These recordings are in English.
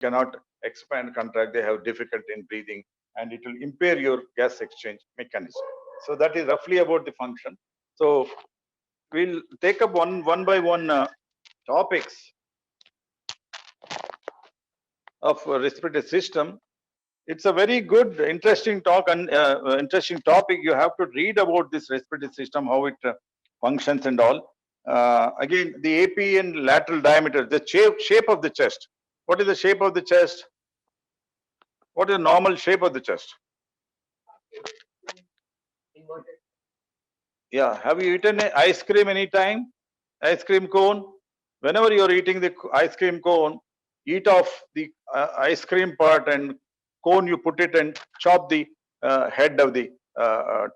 cannot expand, contract, they have difficulty in breathing, and it will impair your gas exchange mechanism. So that is roughly about the function. So we'll take up one by one topics of respiratory system. It's a very good, interesting talk and interesting topic. You have to read about this respiratory system, how it functions and all. Again, the AP and lateral diameter, the shape of the chest. What is the shape of the chest? What is the normal shape of the chest? Yeah. Have you eaten ice cream anytime? Ice cream cone? Whenever you're eating the ice cream cone, eat off the ice cream part and cone, you put it and chop the head of the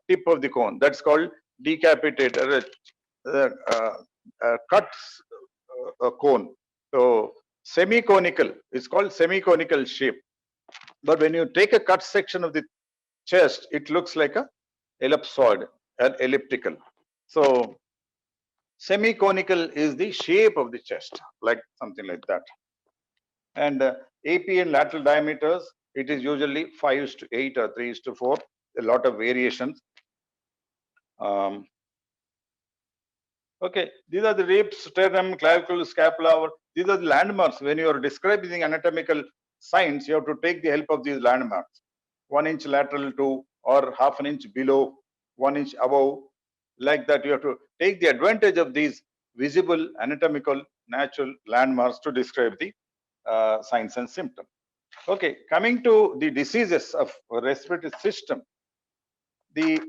tip of the cone. That's called decapitate, cuts cone. So semi-conical, it's called semi-conical shape. But when you take a cut section of the chest, it looks like a ellipsoid, an elliptical. So semi-conical is the shape of the chest, like something like that. And AP and lateral diameters, it is usually 5:8 or 3:4. A lot of variations. Okay, these are the ribs, sternum, clavicle, scapula. These are the landmarks. When you are describing anatomical signs, you have to take the help of these landmarks. 1 inch lateral to or half an inch below, 1 inch above. Like that, you have to take the advantage of these visible anatomical natural landmarks to describe the signs and symptoms. Okay, coming to the diseases of respiratory system, the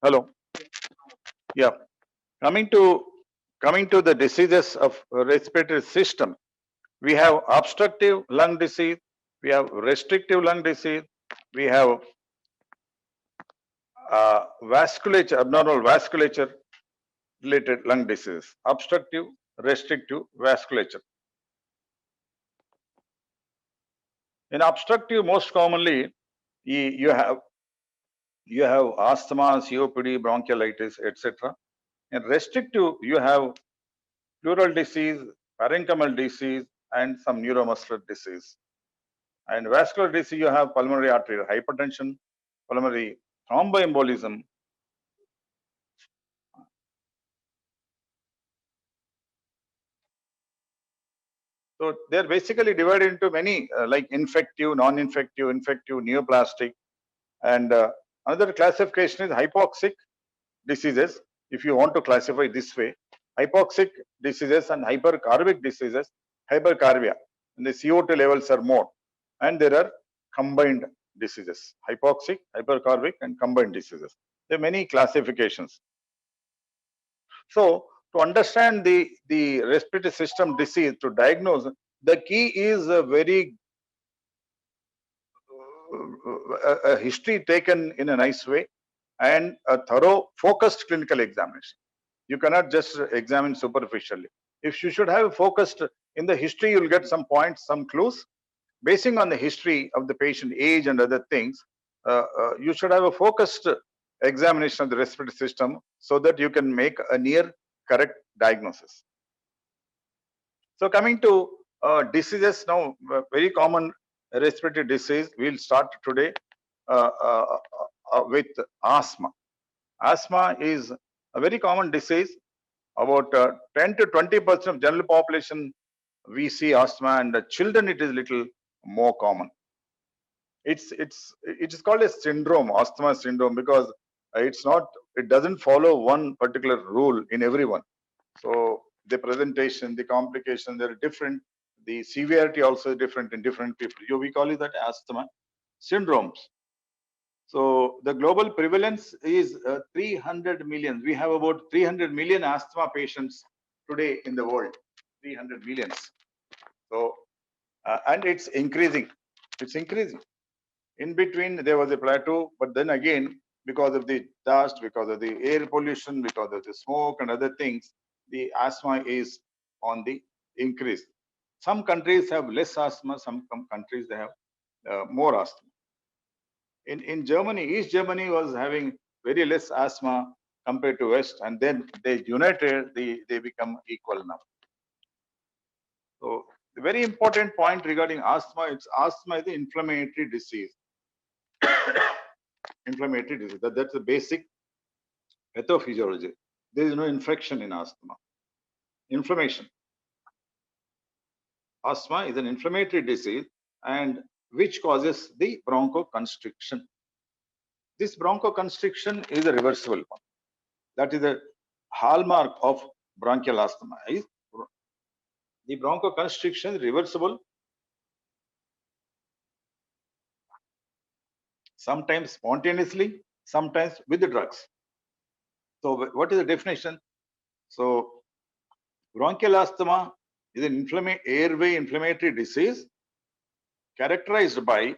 hello, yeah. Coming to the diseases of respiratory system, we have obstructive lung disease, we have restrictive lung disease, we have vasculature, abnormal vasculature related lung disease, obstructive, restrictive, vasculature. In obstructive, most commonly, you have asthma, COPD, bronchiolitis, etc. In restrictive, you have pleural disease, parenchymal disease, and some neuromuscular disease. And vascular disease, you have pulmonary arterial hypertension, pulmonary thromboembolism. So they're basically divided into many, like infective, non-infective, infective, neoplastic. And another classification is hypoxic diseases. If you want to classify this way, hypoxic diseases and hypercarbic diseases, hypercarbia, and the CO2 levels are more. And there are combined diseases, hypoxic, hypercarbic, and combined diseases. There are many classifications. So to understand the respiratory system disease, to diagnose, the key is a very a history taken in a nice way and a thorough focused clinical examination. You cannot just examine superficially. If you should have focused in the history, you'll get some points, some clues. Basing on the history of the patient, age and other things, you should have a focused examination of the respiratory system so that you can make a near correct diagnosis. So coming to diseases now, very common respiratory disease, we'll start today with asthma. Asthma is a very common disease. About 10 to 20% of general population we see asthma, and the children it is little more common. It is called a syndrome, asthma syndrome, because it doesn't follow one particular rule in everyone. So the presentation, the complication, they're different. The severity also is different in different people. We call it that asthma syndromes. So the global prevalence is 300 million. We have about 300 million asthma patients today in the world. 300 millions. So and it's increasing. It's increasing. In between there was a plateau, but then again because of the dust, because of the air pollution, because of the smoke and other things, the asthma is on the increase. Some countries have less asthma, some countries they have more asthma. In Germany, East Germany was having very less asthma compared to West, and then they united, they become equal now. So the very important point regarding asthma, asthma is the inflammatory disease. Inflammatory disease. That's the basic pathophysiology. There is no infection in asthma. Inflammation. Asthma is an inflammatory disease and which causes the bronchoconstriction. This bronchoconstriction is a reversible one. That is a hallmark of bronchial asthma. The bronchoconstriction is reversible, sometimes spontaneously, sometimes with the drugs. So what is the definition? So bronchial asthma is an airway inflammatory disease characterized by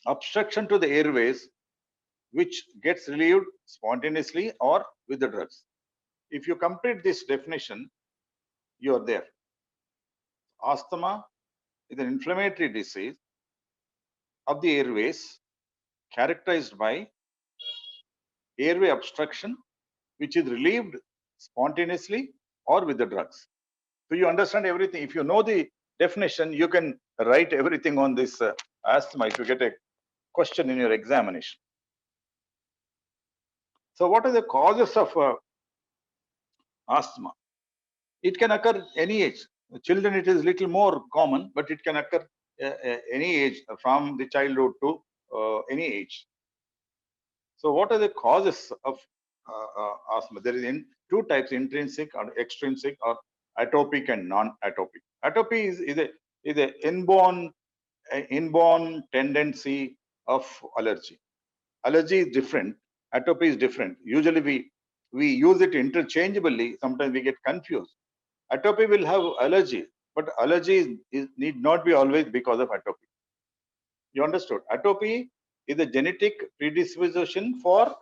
obstruction to the airways which gets relieved spontaneously or with the drugs. If you complete this definition, you are there. Asthma is an inflammatory disease of the airways characterized by airway obstruction which is relieved spontaneously or with the drugs. So you understand everything. If you know the definition, you can write everything on this asthma if you get a question in your examination. So what are the causes of asthma? It can occur any age. Children, it is little more common, but it can occur any age from the childhood to any age. So what are the causes of asthma? There is two types, intrinsic or extrinsic, or atopic and non-atopic. Atopy is a inborn tendency of allergy. Allergy is different. Atopy is different. Usually we use it interchangeably. Sometimes we get confused. Atopy will have allergy, but allergy need not be always because of atopy. You understood? Atopy is a genetic predisposition for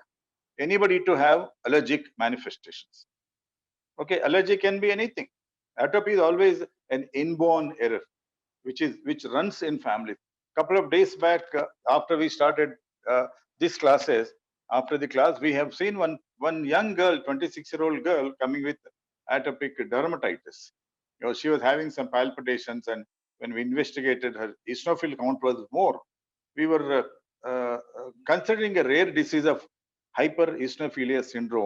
anybody to have allergic manifestations. Okay, allergy can be anything. Atopy is always an inborn error, which runs in families. Couple of days back, after we started these classes, after the class, we have seen one young girl, 26-year-old girl, coming with atopic dermatitis. You know, she was having some palpitations, and when we investigated, her eosinophil count was more. We were considering a rare disease of hypereosinophilia syndrome